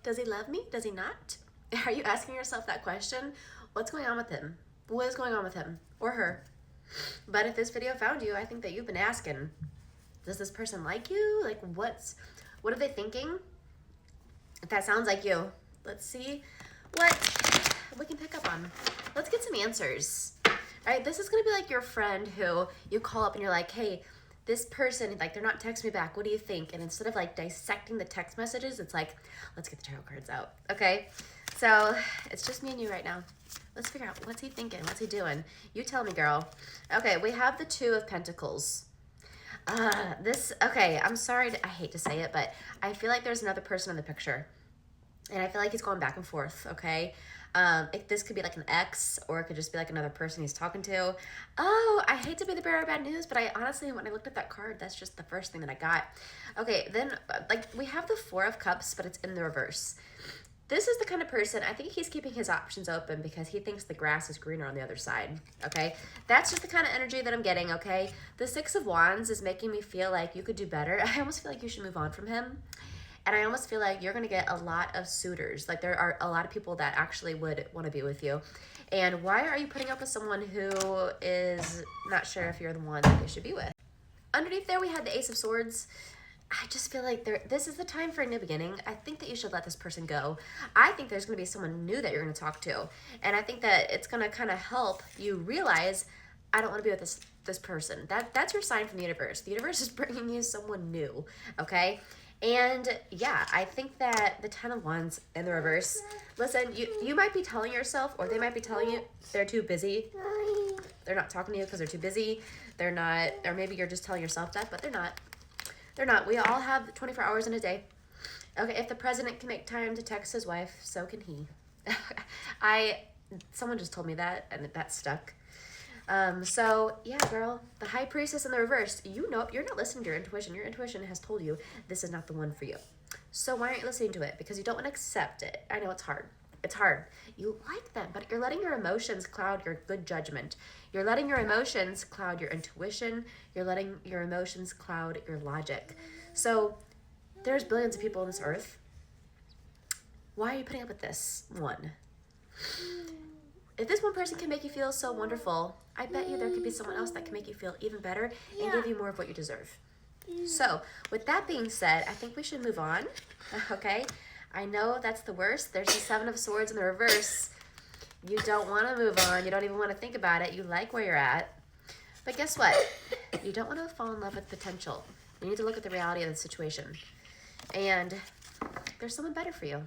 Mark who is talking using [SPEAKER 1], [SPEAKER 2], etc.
[SPEAKER 1] Does he love me? Does he not? Are you asking yourself that question? What's going on with him? What is going on with him or her? But if this video found you, I think that you've been asking, does this person like you? Like what are they thinking? If that sounds like you, let's see what we can pick up on. Let's get some answers. All right, this is gonna be like your friend who you call up and you're like, hey, this person, like they're not texting me back, what do you think? And instead of like dissecting the text messages, it's like, let's get the tarot cards out, okay? So it's just me and you right now. Let's figure out, what's he thinking? What's he doing? You tell me, girl. Okay, we have the Two of Pentacles. Okay, I'm sorry, I hate to say it, but I feel like there's another person in the picture. And I feel like he's going back and forth, okay? This could be like an ex, or it could just be like another person he's talking to. Oh, I hate to be the bearer of bad news, but I honestly, when I looked at that card, that's just the first thing that I got. Okay, then like we have the Four of Cups, but it's in the reverse. This is the kind of person, I think he's keeping his options open because he thinks the grass is greener on the other side, okay? That's just the kind of energy that I'm getting, okay? The Six of Wands is making me feel like you could do better. I almost feel like you should move on from him. And I almost feel like you're going to get a lot of suitors. Like there are a lot of people that actually would want to be with you. And why are you putting up with someone who is not sure if you're the one that they should be with? Underneath there, we had the Ace of Swords. I just feel like this is the time for a new beginning. I think that you should let this person go. I think there's going to be someone new that you're going to talk to. And I think that it's going to kind of help you realize, I don't want to be with this person. That's your sign from the universe. The universe is bringing you someone new, okay? And yeah, I think that the Ten of Wands in the reverse, listen, you might be telling yourself, or they might be telling you they're too busy. They're not talking to you because they're too busy. They're not, or maybe you're just telling yourself that, but they're not. They're not. We all have 24 hours in a day. Okay, if the president can make time to text his wife, so can he. Someone just told me that, and that stuck. So yeah, girl, the High Priestess in the reverse, you know, you're not listening to your intuition. Your intuition has told you this is not the one for you. So why aren't you listening to it? Because you don't want to accept it. I know it's hard. It's hard. You like them, but you're letting your emotions cloud your good judgment. You're letting your emotions cloud your intuition. You're letting your emotions cloud your logic. So there's billions of people on this earth. Why are you putting up with this one? If this one person can make you feel so wonderful, I bet you there could be someone else that can make you feel even better and give you more of what you deserve. So with that being said, I think we should move on, okay? I know that's the worst. There's the Seven of Swords in the reverse. You don't want to move on. You don't even want to think about it. You like where you're at. But guess what? You don't want to fall in love with potential. You need to look at the reality of the situation. And there's someone better for you.